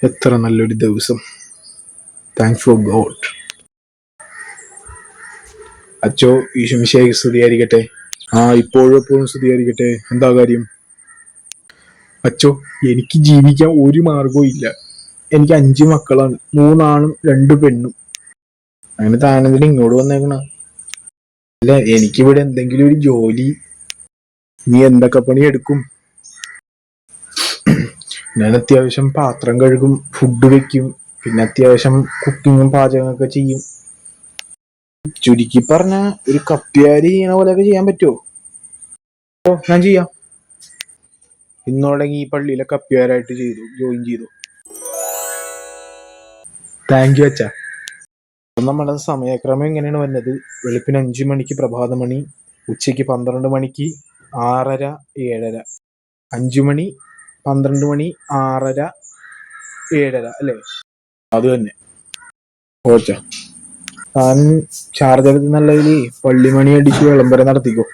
എത്ര നല്ലൊരു ദിവസം. Thanks for God. അച്ചോ, ഈശോമിശിഹായ്ക്ക് സ്തുതിയായിരിക്കട്ടെ. ഇപ്പോഴും എപ്പോഴും സ്തുതിയായിരിക്കട്ടെ. എന്താ കാര്യം? അച്ചോ, എനിക്ക് ജീവിക്കാൻ ഒരു മാർഗവും ഇല്ല. എനിക്ക് 5 മക്കളാണ്, 3 ആണും 2 പെണ്ണും. അങ്ങനെ താനെന്തിനാ ഇങ്ങോട്ട് വന്നേക്കണ? അല്ല, എനിക്കിവിടെ എന്തെങ്കിലും ഒരു ജോലി. നീ എന്തൊക്കെ പണി എടുക്കും? ഞാൻ അത്യാവശ്യം പാത്രം കഴുകും, ഫുഡ് വെക്കും, പിന്നെ അത്യാവശ്യം കുക്കിങ്ങും പാചകമൊക്കെ ചെയ്യും. ചുരുക്കി പറഞ്ഞ ഒരു കപ്പ്യാരി ചെയ്യണ പോലെയൊക്കെ ചെയ്യാൻ പറ്റുമോ? ഞാൻ ചെയ്യാം. ഇന്നോടെങ്കിൽ ഈ പള്ളിയിലെ കപ്പ്യാരായിട്ട് ജോയിൻ ചെയ്തു. താങ്ക് യു അച്ഛാ. നമ്മുടെ സമയക്രമം എങ്ങനെയാണ് വരുന്നത്? വെളുപ്പിന് 5 മണിക്ക് പ്രഭാതമണി, ഉച്ചയ്ക്ക് 12 മണിക്ക് 6:30, 7:30. 5 മണി, 12 മണി, 6:30, 7:30 അല്ലേ? അത് തന്നെ. ഓച്ചാ, താൻ ചാർജ് എടുത്തുന്നുള്ളതിൽ പള്ളിമണി അടിച്ച് വിളംബരം നടത്തിക്കോ.